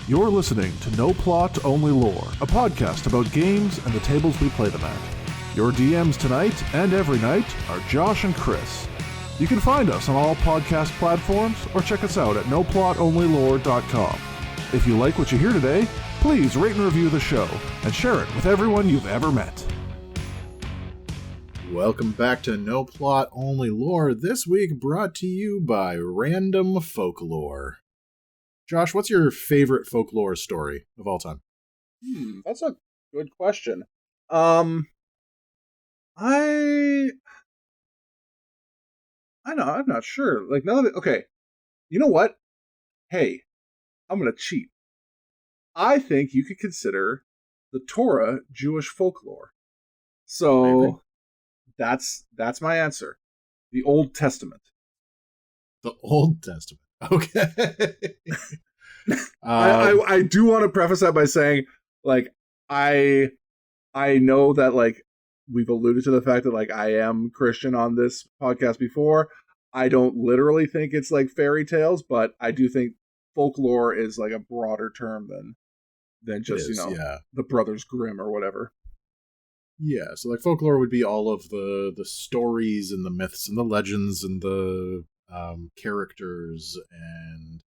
You're listening to No Plot, Only Lore, a podcast about games and the tables we play them at. Your DMs tonight and every night are Josh and Kris. You can find us on all podcast platforms or check us out at noplotonlylore.com. If you like what you hear today, please rate and review the show and share it with everyone you've ever met. Welcome back to No Plot, Only Lore, this week brought to you by Random Folklore. Josh, what's your favorite folklore story of all time? That's a good question. I'm not sure. Like, none of it. Okay, you know what? Hey, I'm gonna cheat. I think you could consider the Torah Jewish folklore. So that's my answer. The Old Testament. The Old Testament. Okay. I do want to preface that by saying, like, I know that, like, we've alluded to the fact that, like, I am Christian on this podcast before. I don't literally think it's like fairy tales, but I do think folklore is like a broader term than just, the Brothers Grimm or whatever. Yeah, so like folklore would be all of the stories and the myths and the legends and the characters and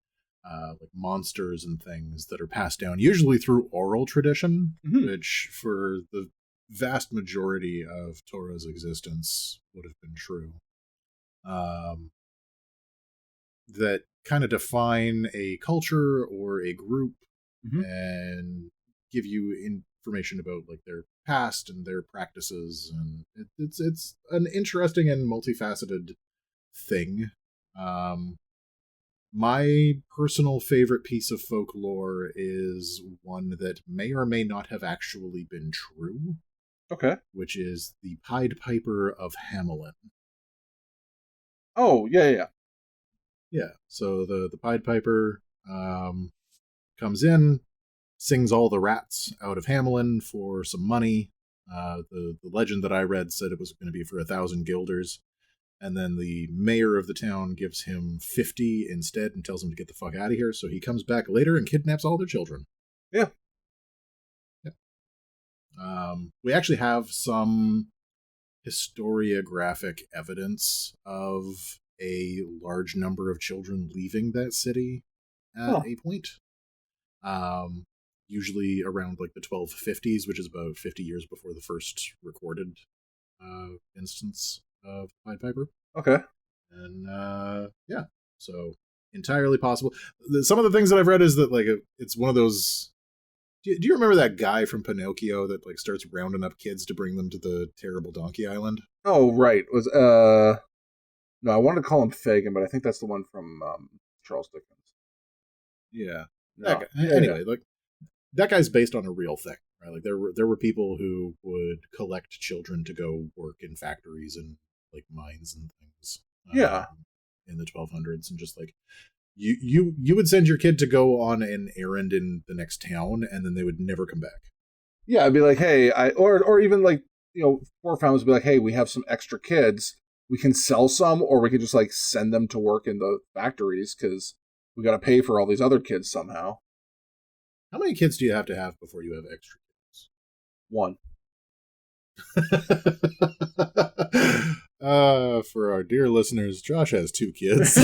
like monsters and things that are passed down, usually through oral tradition, which for the vast majority of Torah's existence would have been true. That kind of define a culture or a group and give you information about like their past and their practices, and it's an interesting and multifaceted thing. My personal favorite piece of folklore is one that may or may not have actually been true. Okay. Which is the Pied Piper of Hamelin. Oh, yeah. Yeah, so the Pied Piper comes in, sings all the rats out of Hamelin for some money. The legend that I read said it was going to be for 1,000 guilders. And then the mayor of the town gives him 50 instead and tells him to get the fuck out of here. So he comes back later and kidnaps all their children. Yeah. We actually have some historiographic evidence of a large number of children leaving that city at a point. Usually around like the 1250s, which is about 50 years before the first recorded instance of Pied Piper. Okay. And so entirely possible. Some of the things that I've read is that like it's one of those. Do you remember that guy from Pinocchio that like starts rounding up kids to bring them to the terrible donkey island? Oh, right. No, I wanted to call him Fagin, but I think that's the one from Charles Dickens. Yeah. No. Anyway, like that guy's based on a real thing, right? Like there were people who would collect children to go work in factories and like mines and things. In the 1200s, and just like you would send your kid to go on an errand in the next town, and then they would never come back. Yeah, I'd be like, hey, or even like, poor families would be like, hey, we have some extra kids. We can sell some, or we could just like send them to work in the factories because we got to pay for all these other kids somehow. How many kids do you have before you have extra kids? One. For our dear listeners, Josh has 2 kids.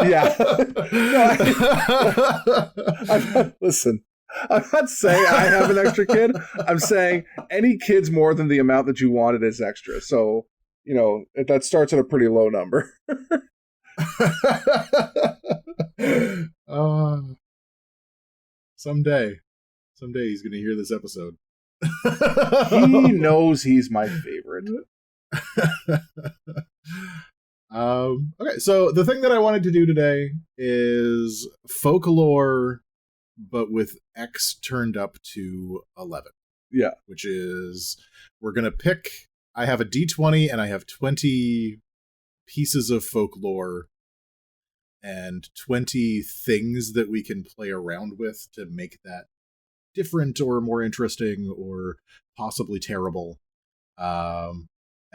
Yeah. Listen, I'm not saying I have an extra kid. I'm saying any kids more than the amount that you wanted is extra. So, that starts at a pretty low number. Someday he's going to hear this episode. He knows he's my favorite. Okay, so the thing that I wanted to do today is folklore, but with X turned up to 11. Yeah. Which is, we're going to pick, I have a D20 and I have 20 pieces of folklore and 20 things that we can play around with to make that different or more interesting or possibly terrible. And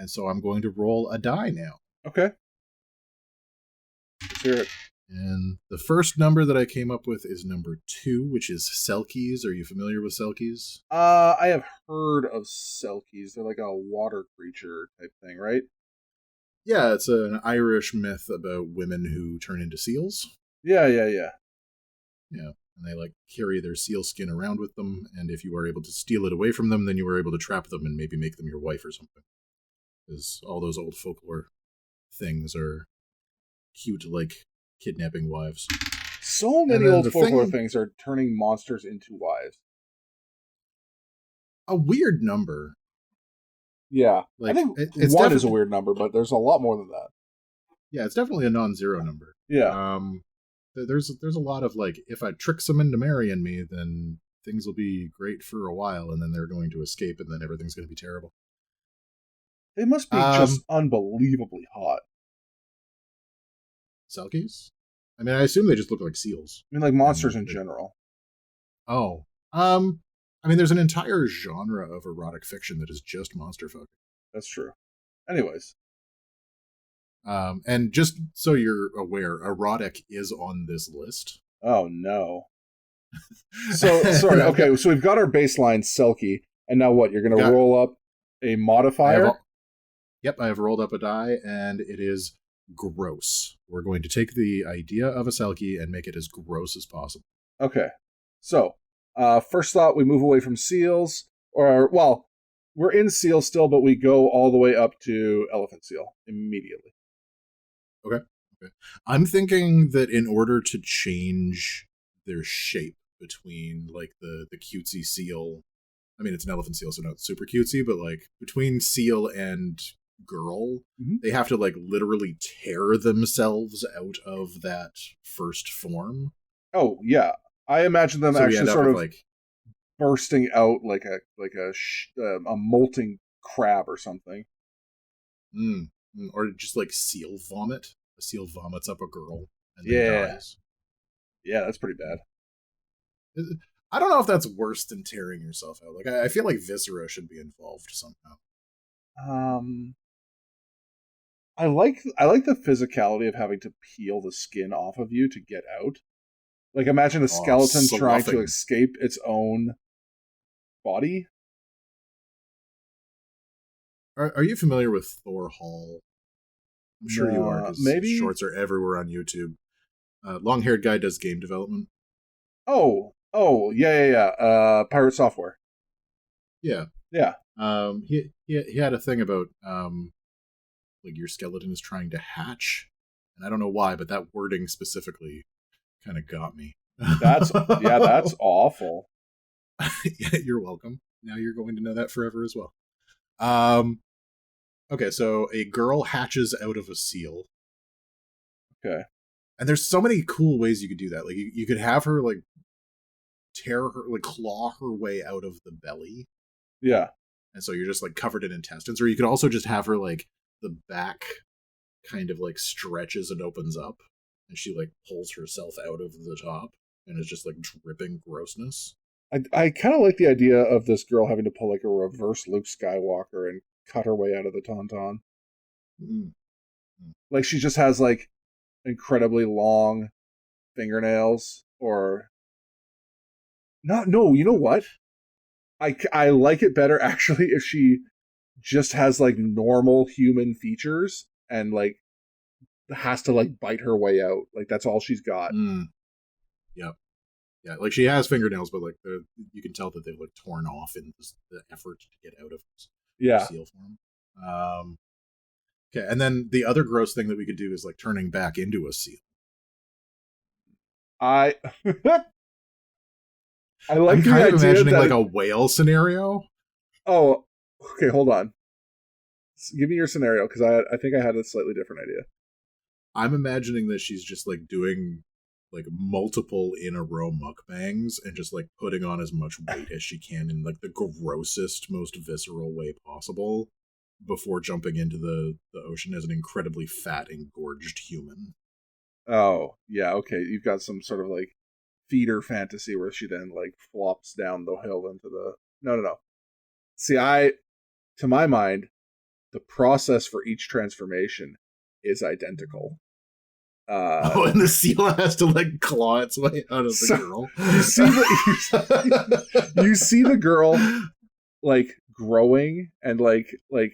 so I'm going to roll a die now. Okay. Let's hear it. And the first number that I came up with is number 2, which is Selkies. Are you familiar with Selkies? I have heard of Selkies. They're like a water creature type thing, right? Yeah, it's an Irish myth about women who turn into seals. Yeah. Yeah, and they like carry their seal skin around with them, and if you are able to steal it away from them, then you are able to trap them and maybe make them your wife or something. Because all those old folklore things are cute, like kidnapping wives. So many old folklore things are turning monsters into wives. A weird number. Yeah, like, I think it's one is a weird number, but there's a lot more than that. Yeah, it's definitely a non-zero number. Yeah. There's a lot of like, if I trick them into marrying me, then things will be great for a while, and then they're going to escape, and then everything's going to be terrible. They must be just unbelievably hot. Selkies? I mean, I assume they just look like seals. I mean, like monsters in general. Oh. I mean, there's an entire genre of erotic fiction that is just monster fucking. That's true. Anyways. And just so you're aware, erotic is on this list. Oh, no. So, sorry. Okay, so we've got our baseline Selkie, and now what? You're going to roll up a modifier? I have rolled up a die, and it is gross. We're going to take the idea of a Selkie and make it as gross as possible. Okay. So, first thought, we move away from seals, or, well, we're in seal still, but we go all the way up to elephant seal immediately. Okay. I'm thinking that in order to change their shape between, like, the cutesy seal, I mean, it's an elephant seal, so not super cutesy, but, like, between seal and girl, they have to, like, literally tear themselves out of that first form. Oh, yeah. I imagine them actually sort of like bursting out like a molting crab or something. Or just like seal vomit. A seal vomits up a girl and then dies. Yeah, that's pretty bad. I don't know if that's worse than tearing yourself out. Like, I feel like viscera should be involved somehow. I like the physicality of having to peel the skin off of you to get out. Like, imagine a skeleton trying to escape its own body. Are you familiar with Thor Hall? I'm sure you are, because maybe shorts are everywhere on YouTube. Long-haired guy does game development. Oh, yeah. Pirate Software. Yeah. He had a thing about like your skeleton is trying to hatch, and I don't know why, but that wording specifically kind of got me. That's awful. Yeah, you're welcome. Now you're going to know that forever as well. Okay, so a girl hatches out of a seal. Okay. And there's so many cool ways you could do that. Like, you could have her, like, claw her way out of the belly. Yeah. And so you're just, like, covered in intestines. Or you could also just have her, like, the back kind of, like, stretches and opens up. And she, like, pulls herself out of the top. And is just, like, dripping grossness. I kind of like the idea of this girl having to pull, like, a reverse Luke Skywalker and cut her way out of the tauntaun. Like, she just has, like, incredibly long fingernails, or not. No, you know what? I like it better actually if she just has like normal human features and like has to like bite her way out. Like, that's all she's got. Yep. Yeah, like, she has fingernails, but like you can tell that they've like torn off in the effort to get out of seal form. Okay, and then the other gross thing that we could do is like turning back into a seal. I like I'm kind of imagining like a whale scenario. Oh, okay, hold on. Give me your scenario, because I think I had a slightly different idea. I'm imagining that she's just like doing like multiple in a row mukbangs and just like putting on as much weight as she can in like the grossest, most visceral way possible before jumping into the ocean as an incredibly fat, engorged human. Oh, yeah, okay. You've got some sort of like feeder fantasy where she then like flops down the hill into the... No. See, to my mind, the process for each transformation is identical. Oh, and the seal has to like claw its way out of the girl. You see the girl like growing and like I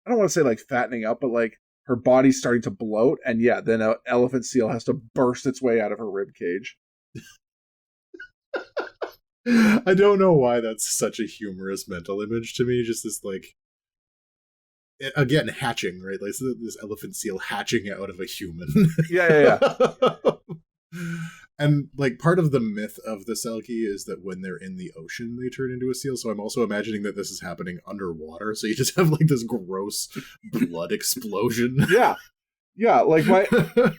don't want to say like fattening up, but like her body's starting to bloat, and yeah, then an elephant seal has to burst its way out of her rib cage. I don't know why that's such a humorous mental image to me. Just this like, again, hatching, right? Like this elephant seal hatching out of a human. Yeah. And like part of the myth of the Selkie is that when they're in the ocean, they turn into a seal. So I'm also imagining that this is happening underwater. So you just have like this gross blood explosion. Yeah. Like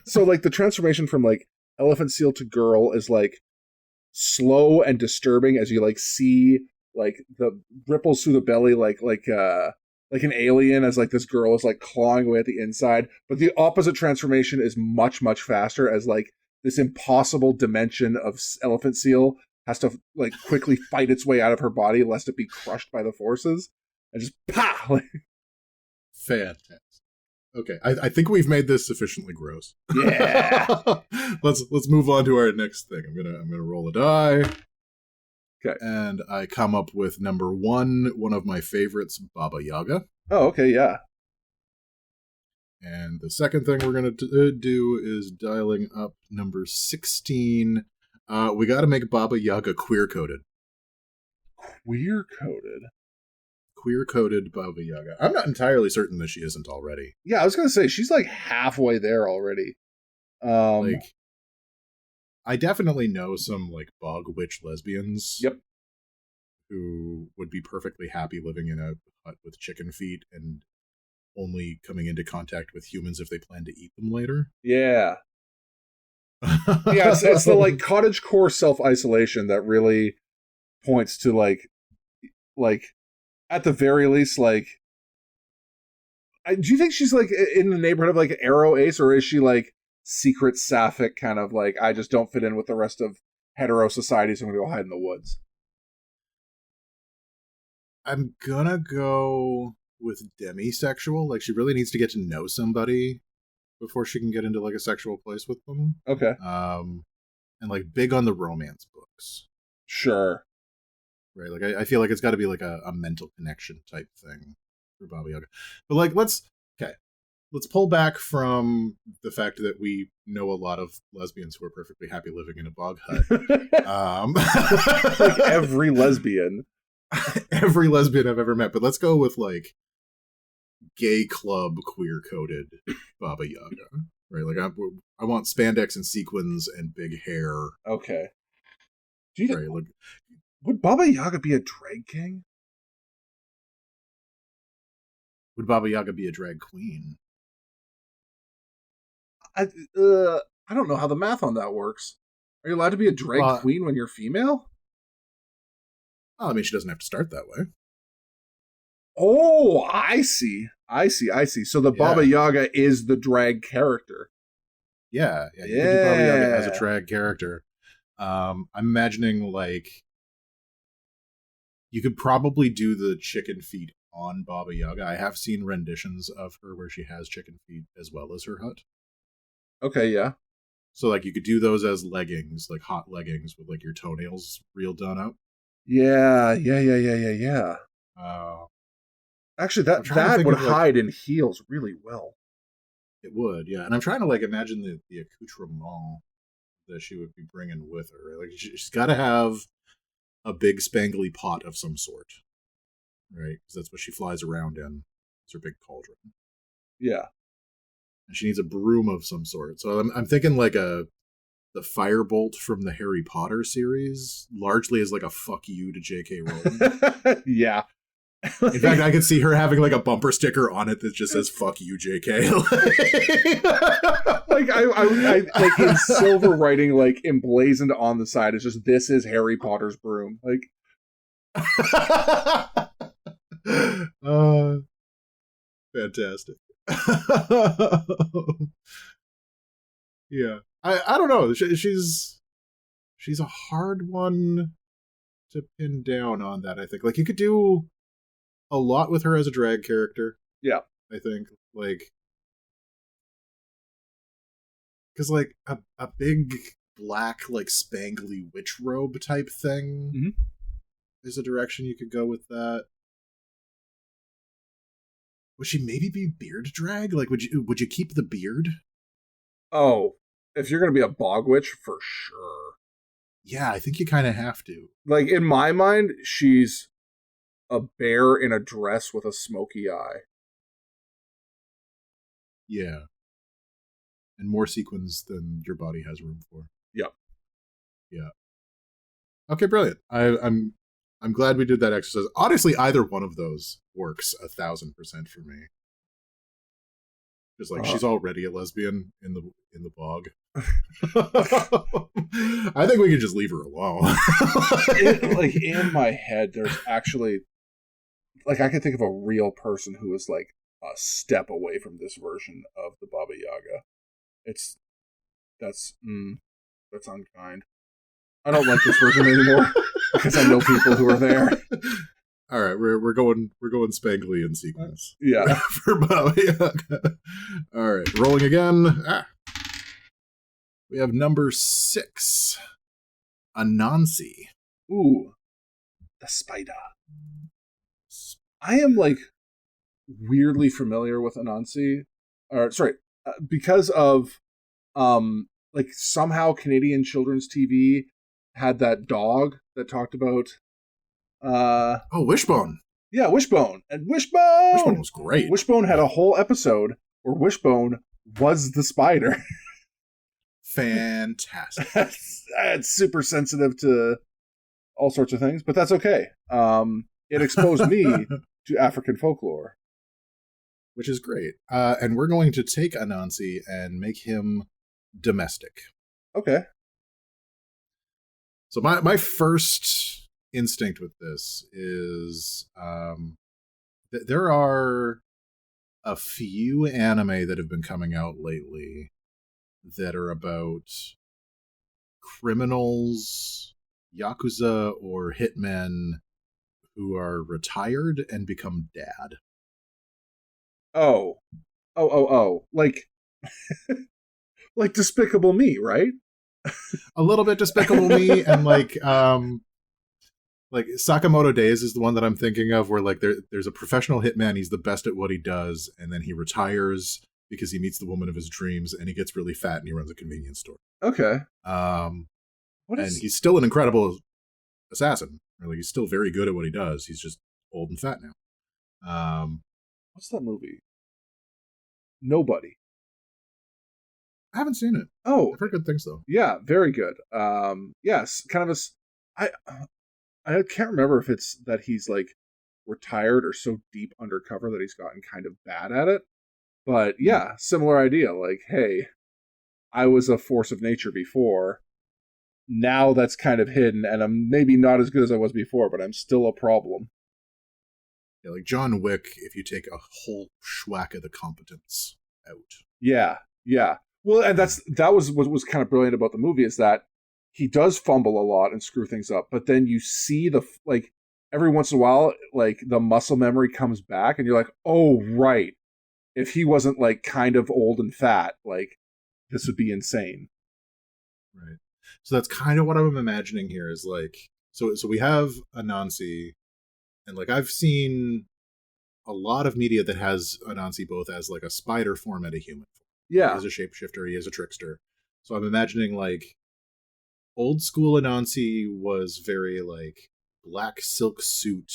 so like the transformation from like elephant seal to girl is like slow and disturbing as you like see like the ripples through the belly like an alien, as like this girl is like clawing away at the inside. But the opposite transformation is much faster, as like this impossible dimension of elephant seal has to like quickly fight its way out of her body lest it be crushed by the forces, and just like... Fantastic. Okay, I think we've made this sufficiently gross. Yeah. Let's move on to our next thing. I'm gonna roll a die. Okay. And I come up with number one of my favorites, Baba Yaga. Oh, okay, yeah. And the second thing we're going to do is dialing up number 16. We got to make Baba Yaga queer-coded. Queer-coded? Queer-coded Baba Yaga. I'm not entirely certain that she isn't already. Yeah, I was going to say, she's like halfway there already. Like, I definitely know some like bog witch lesbians. Yep. Who would be perfectly happy living in a hut with chicken feet and only coming into contact with humans if they plan to eat them later. Yeah. Yeah, it's the like cottagecore self-isolation that really points to like at the very least, like, do you think she's like in the neighborhood of like Arrow Ace, or is she like secret sapphic kind of like, I just don't fit in with the rest of hetero society, so I'm gonna go hide in the woods? I'm gonna go with demisexual. Like, she really needs to get to know somebody before she can get into like a sexual place with them. Okay. And like big on the romance books. Sure. Right. Like I feel like it's got to be like a mental connection type thing for Baba Yaga. But like let's pull back from the fact that we know a lot of lesbians who are perfectly happy living in a bog hut. Like every lesbian. Every lesbian I've ever met. But let's go with like gay club queer-coded Baba Yaga. Right? Like I want spandex and sequins and big hair. Okay. Do you right, like, would Baba Yaga be a drag king? Would Baba Yaga be a drag queen? I don't know how the math on that works. Are you allowed to be a drag queen when you're female? Oh, I mean, she doesn't have to start that way. Oh, I see. So the Baba Yaga is the drag character. Yeah. You could do Baba Yaga as a drag character. I'm imagining like you could probably do the chicken feet on Baba Yaga. I have seen renditions of her where she has chicken feet as well as her hut. Okay, yeah. So like you could do those as leggings, like hot leggings with like your toenails real done up. Yeah. Actually, that would hide in heels really well. It would, yeah. And I'm trying to like imagine the accoutrement that she would be bringing with her. Like she's got to have a big spangly pot of some sort, right? Because that's what she flies around in. It's her big cauldron. Yeah. And she needs a broom of some sort. So I'm thinking like the firebolt from the Harry Potter series, largely as like a fuck you to J.K. Rowling. Yeah. In fact, I could see her having like a bumper sticker on it that just says "fuck you, J.K." Like I like in silver writing, like emblazoned on the side, it's just "This is Harry Potter's broom." Like, fantastic. Yeah, I don't know. She's a hard one to pin down on that. I think like you could do a lot with her as a drag character. Yeah. I think like Because, like, a big black, like, spangly witch robe type thing is a direction you could go with that. Would she maybe be beard drag? Like, would you keep the beard? Oh, if you're going to be a bog witch, for sure. Yeah, I think you kind of have to. Like, in my mind, she's a bear in a dress with a smoky eye. Yeah. And more sequins than your body has room for. Yep. Yeah. Okay, brilliant. I'm glad we did that exercise. Honestly, either one of those works 1,000% for me. Just like she's already a lesbian in the bog. I think we could just leave her alone. Like, in my head, there's actually, like, I can think of a real person who is like a step away from this version of the Baba Yaga. That's unkind. I don't like this version anymore because I know people who are there. All right, we're going spangly in sequence. Yeah. For Baba Yaga. All right, rolling again. We have number 6, Anansi. Ooh, the spider. I am like weirdly familiar with Anansi, or sorry, because of like somehow Canadian children's TV had that dog that talked about Wishbone. Yeah, Wishbone. And Wishbone was great. Wishbone had a whole episode where Wishbone was the spider. Fantastic. It's super sensitive to all sorts of things, but that's okay. It exposed me to African folklore. Which is great. And we're going to take Anansi and make him domestic. Okay. So my first instinct with this is there are a few anime that have been coming out lately that are about criminals, yakuza, or hitmen who are retired and become dad. Oh. Like, like Despicable Me, right? A little bit Despicable Me, and like Sakamoto Days is the one that I'm thinking of, where like there's a professional hitman, he's the best at what he does, and then he retires because he meets the woman of his dreams, and he gets really fat, and he runs a convenience store. Okay. And he's still an incredible assassin. Like, he's still very good at what he does. He's just old and fat now. What's that movie? Nobody. I haven't seen it. Oh, I've heard good things though. Yeah, very good. Yes, kind of I can't remember if it's that he's like retired or so deep undercover that he's gotten kind of bad at it. But yeah, similar idea. Like, hey, I was a force of nature before. Now that's kind of hidden, and I'm maybe not as good as I was before, but I'm still a problem. Yeah, like John Wick, if you take a whole schwack of the competence out. Yeah. Well, and that was what was kind of brilliant about the movie, is that he does fumble a lot and screw things up, but then you see like every once in a while, like the muscle memory comes back, and you're like, oh right, if he wasn't like kind of old and fat, like this would be insane. Right. So that's kind of what I'm imagining here is like, so we have Anansi, and like I've seen a lot of media that has Anansi both as like a spider form and a human form. Yeah. He is a shapeshifter, he is a trickster. So I'm imagining like old school Anansi was very like black silk suit,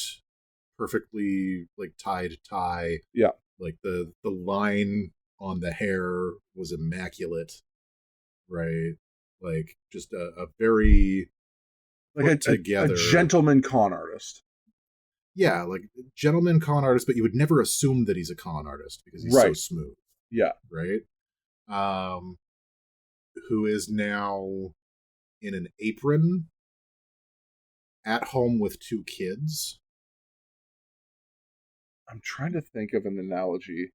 perfectly like tied tie. Yeah. Like the line on the hair was immaculate, right? Like just a very like together a gentleman con artist. Yeah, like gentleman con artist, but you would never assume that he's a con artist because he's so smooth. Yeah. Right? Who is now in an apron at home with 2 kids. I'm trying to think of an analogy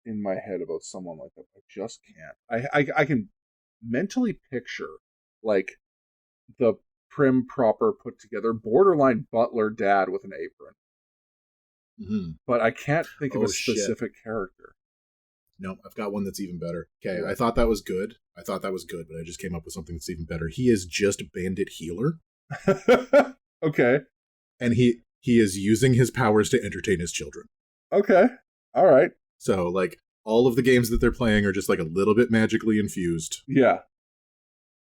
in my head about someone like that. I just can't. I can mentally picture like the prim, proper, put together, borderline butler dad with an apron. Mm-hmm. But I can't think of a specific character. No, I've got one that's even better. Okay, Yeah. I thought that was good. But I just came up with something that's even better. He is just Bandit Healer, Okay. and he is using his powers to entertain his children. Okay. All right. So, like, all of the games that they're playing are just, like, a little bit magically infused. Yeah.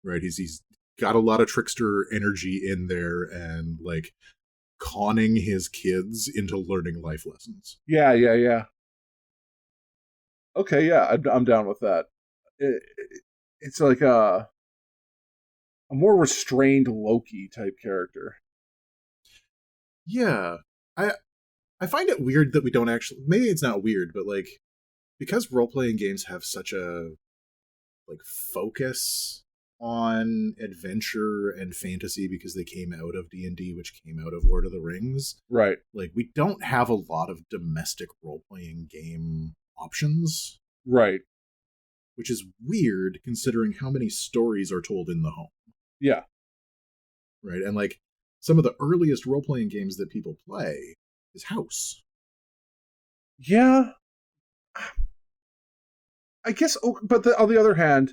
Right? He's got a lot of trickster energy in there and, like, conning his kids into learning life lessons. Yeah. Yeah. Yeah. Okay. Yeah. I'm down with that. It's like a more restrained Loki type character. Yeah. I find it weird that we don't actually, maybe it's not weird, but, like, because role-playing games have such a, like, focus on adventure and fantasy because they came out of D&D, which came out of Lord of the Rings. Right. Like, we don't have a lot of domestic role-playing game options. Right. Which is weird considering how many stories are told in the home. Yeah. Right? And, like, some of the earliest role-playing games that people play is House. Yeah. I guess, but on the other hand,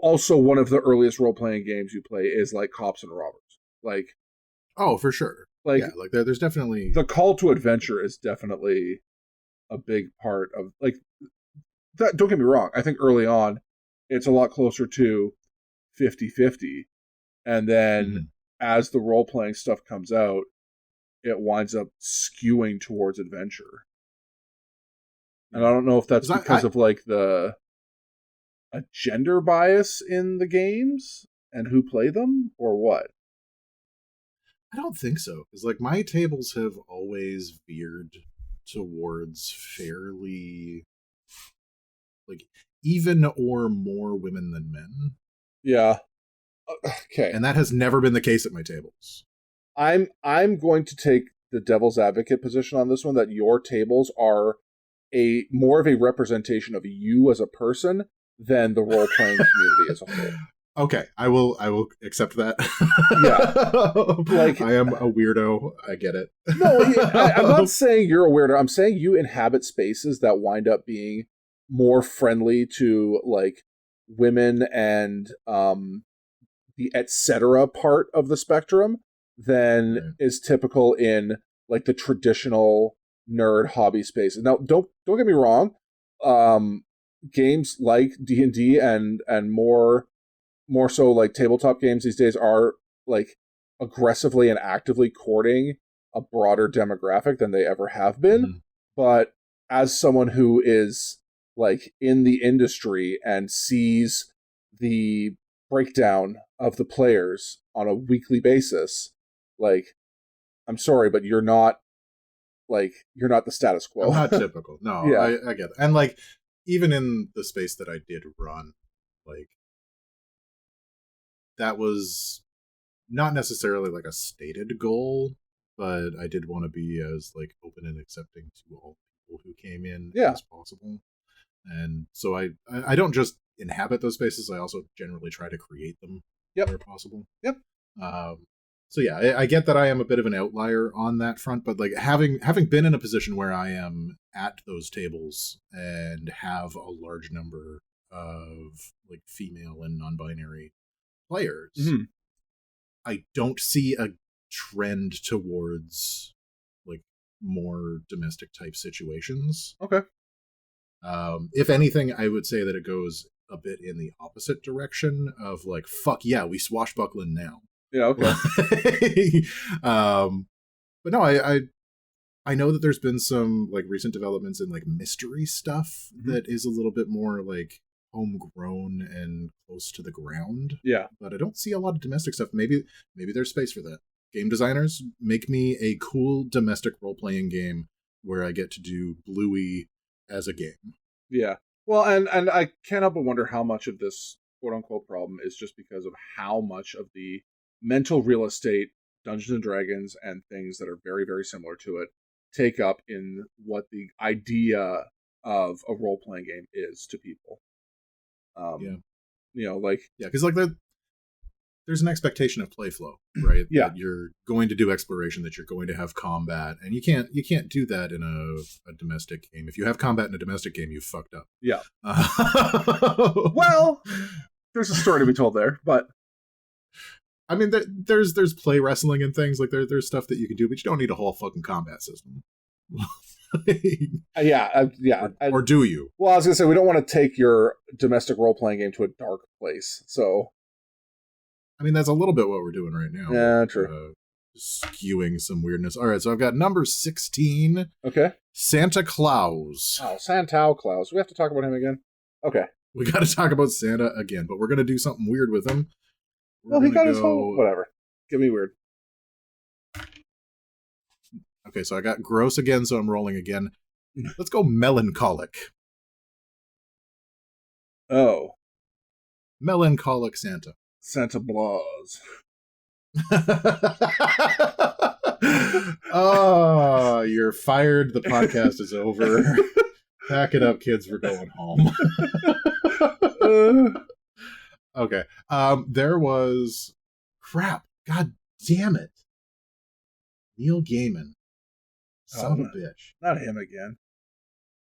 also one of the earliest role-playing games you play is like Cops and Robbers. Like, oh, for sure. Like, yeah, like there's definitely the call to adventure is definitely a big part of, like, that. Don't get me wrong. I think early on, it's a lot closer to 50-50. And then as the role-playing stuff comes out, it winds up skewing towards adventure. And I don't know if that's because of, like, a gender bias in the games and who play them, or what. I don't think so, because, like, my tables have always veered towards fairly, like, even or more women than men. Yeah. Okay. And that has never been the case at my tables. I'm going to take the devil's advocate position on this one, that your tables are a more of a representation of you as a person than the role-playing community as a whole. Okay, I will accept that. Yeah. Like, I am a weirdo. I get it. No, I'm not saying you're a weirdo. I'm saying you inhabit spaces that wind up being more friendly to, like, women and the etc. part of the spectrum than is typical in, like, the traditional nerd hobby spaces. Now, don't get me wrong. Games like D&D and more so, like, tabletop games these days are, like, aggressively and actively courting a broader demographic than they ever have been. But as someone who is, like, in the industry and sees the breakdown of the players on a weekly basis, like, I'm sorry, but you're not the status quo. I'm not typical. No, yeah. I get it. And, like, even in the space that I did run, like, that was not necessarily, like, a stated goal, but I did want to be as, like, open and accepting to all people who came in as possible. And so I don't just inhabit those spaces, I also generally try to create them where possible. Yep. So yeah, I get that I am a bit of an outlier on that front, but, like, having been in a position where I am at those tables and have a large number of, like, female and non-binary players, I don't see a trend towards, like, more domestic type situations. Okay. If anything, I would say that it goes a bit in the opposite direction of, like, fuck yeah, we swashbuckling now. Yeah, okay. But no, I know that there's been some, like, recent developments in, like, mystery stuff that is a little bit more, like, homegrown and close to the ground. Yeah. But I don't see a lot of domestic stuff. Maybe there's space for that. Game designers, make me a cool domestic role-playing game where I get to do Bluey as a game. Yeah. Well, and I can't help but wonder how much of this quote-unquote problem is just because of how much of the mental real estate Dungeons and Dragons and things that are very, very similar to it take up in what the idea of a role-playing game is to people. You know, like... Yeah, because, like, there's an expectation of play flow, right? Yeah. That you're going to do exploration, that you're going to have combat, and you can't do that in a domestic game. If you have combat in a domestic game, you've fucked up. Yeah. Well, there's a story to be told there, but I mean, there's play wrestling and things like there's stuff that you can do, but you don't need a whole fucking combat system. Yeah. Or do you? Well, I was gonna say we don't want to take your domestic role playing game to a dark place, so. I mean, that's a little bit what we're doing right now. Yeah, true. Skewing some weirdness. All right, so I've got number 16. Okay. Santa Claus. Oh, Santa Claus. We have to talk about him again? Okay. We got to talk about Santa again, but we're going to do something weird with him. Well, he got his whole... Whatever. Give me weird. Okay, so I got gross again, so I'm rolling again. Let's go melancholic. Oh. Melancholic Santa. Santa Claus. Oh, you're fired. The podcast is over. Pack it up, kids. We're going home. Okay. There was crap. God damn it. Neil Gaiman. Son of a bitch. Not him again.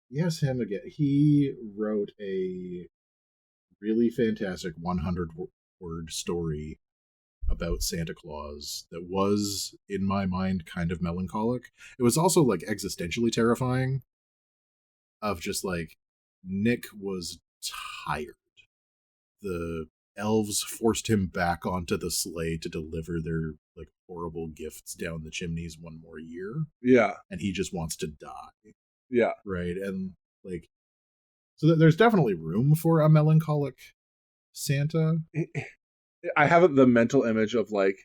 Yes, him again. He wrote a really fantastic 100-word story about Santa Claus that was, in my mind, kind of melancholic. It was also, like, existentially terrifying of just, like, Nick was tired. The elves forced him back onto the sleigh to deliver their, like, horrible gifts down the chimneys one more year. Yeah. And he just wants to die. Yeah. Right? And, like, so there's definitely room for a melancholic Santa. I have the mental image of, like,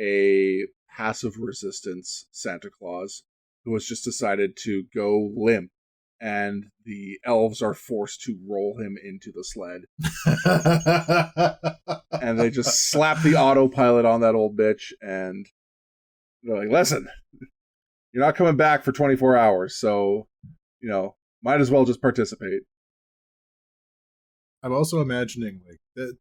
a passive resistance Santa Claus who has just decided to go limp, and the elves are forced to roll him into the sled. And they just slap the autopilot on that old bitch, and they're like, listen, you're not coming back for 24 hours, so, you know, might as well just participate. I'm also imagining, like, that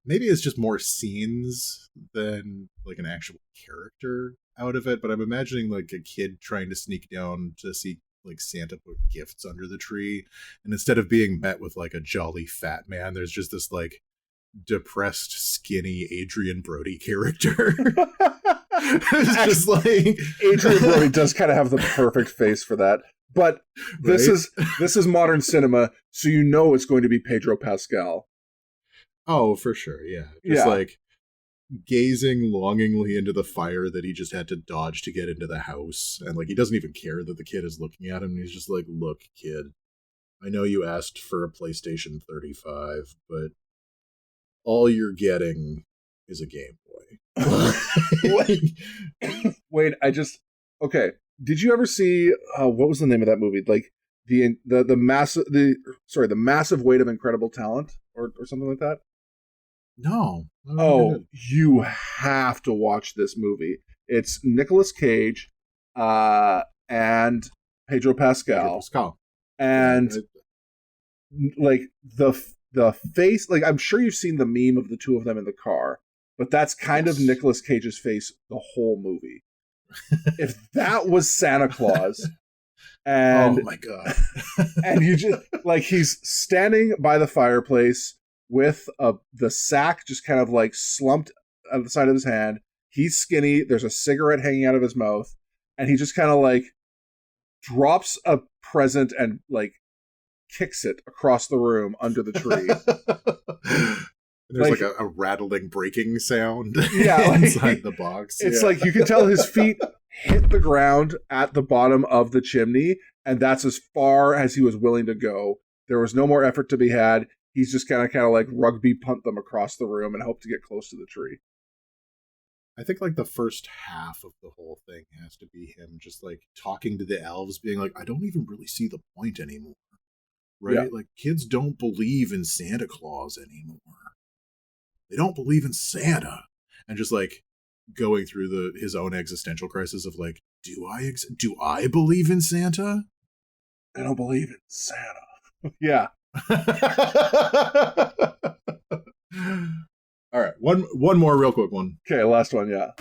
maybe it's just more scenes than, like, an actual character out of it, but I'm imagining, like, a kid trying to sneak down to see, like, Santa put gifts under the tree, and instead of being met with, like, a jolly fat man, there's just this, like, depressed, skinny Adrian Brody character. It's just like... Adrian Brody does kind of have the perfect face for that. But this is modern cinema, so you know it's going to be Pedro Pascal. Oh, for sure, yeah. Just like gazing longingly into the fire that he just had to dodge to get into the house. And like he doesn't even care that the kid is looking at him. He's just like, look, kid, I know you asked for a PlayStation 35, but all you're getting is a Game Boy. Wait, okay. Did you ever see what was the name of that movie? Like the massive weight of incredible talent or something like that? No. Oh, you have to watch this movie. It's Nicolas Cage and Pedro Pascal. And like the face, like I'm sure you've seen the meme of the two of them in the car, but that's kind of Nicolas Cage's face the whole movie. If that was Santa Claus, and oh my god, and you just like he's standing by the fireplace with the sack just kind of like slumped at the side of his hand. He's skinny. There's a cigarette hanging out of his mouth, and he just kind of like drops a present and like kicks it across the room under the tree. There's like a rattling breaking sound inside the box. It's like you can tell his feet hit the ground at the bottom of the chimney, and that's as far as he was willing to go. There was no more effort to be had. He's just kind of like rugby punt them across the room and hope to get close to the tree. I think like the first half of the whole thing has to be him just like talking to the elves, being like, I don't even really see the point anymore. Right? Yeah. Like kids don't believe in Santa Claus anymore. They don't believe in Santa. And just like going through his own existential crisis of like, do I believe in Santa? I don't believe in Santa. Yeah. All right. One more real quick one. Okay, last one, yeah.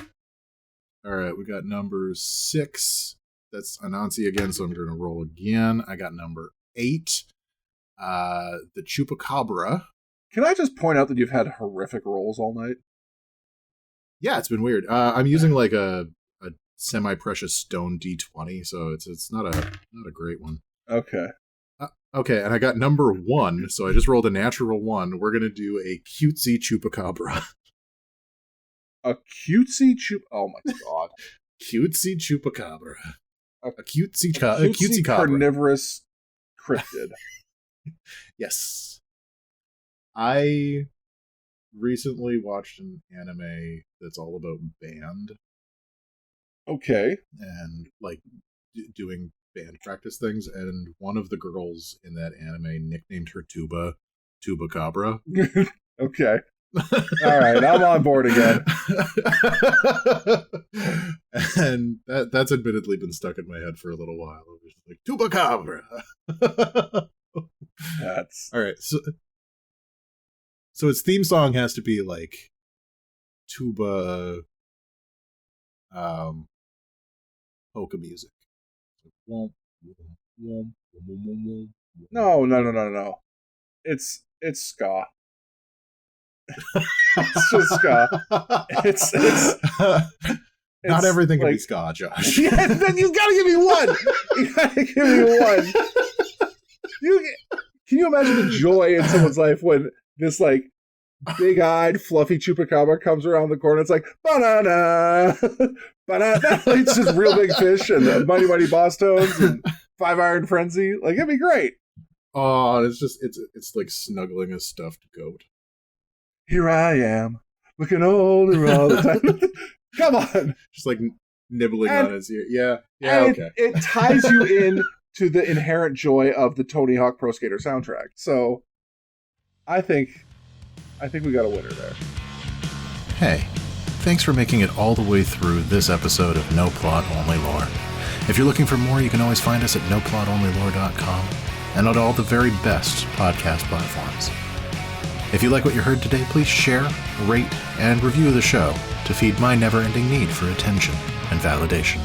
All right, we got number 6. That's Anansi again, so I'm going to roll again. I got number 8. The Chupacabra. Can I just point out that you've had horrific rolls all night? Yeah, it's been weird. I'm using like a semi-precious stone D20, so it's not a great one. Okay. Okay, and I got number 1, so I just rolled a natural 1. We're gonna do a cutesy Chupacabra. A cutesy Oh my god. Cutesy Chupacabra. A cutesy cutesy cabra. Carnivorous cryptid. Yes. I recently watched an anime that's all about band. Okay. And like doing band practice things, and one of the girls in that anime nicknamed her Tuba Cabra. Okay. All right, I'm on board again. And that's admittedly been stuck in my head for a little while. It was like Tuba Cabra. That's all right. So its theme song has to be like tuba, polka music. No. It's ska. It's just ska. It's not everything can like, be ska, Josh. Yeah, then you gotta give me one. You gotta give me one. Can you imagine the joy in someone's life when this like big-eyed, fluffy chupacabra comes around the corner? It's like banana, banana. It's just real big fish and mighty mighty boss tones and 5-iron frenzy. Like it'd be great. Oh, it's like snuggling a stuffed goat. Here I am, looking older all the time. Come on, just like nibbling on his ear. Yeah. Okay. It ties you in to the inherent joy of the Tony Hawk Pro Skater soundtrack. So, I think we got a winner there. Hey, thanks for making it all the way through this episode of No Plot Only Lore. If you're looking for more, you can always find us at noplotonlylore.com and on all the very best podcast platforms. If you like what you heard today, please share, rate, and review the show to feed my never-ending need for attention and validation.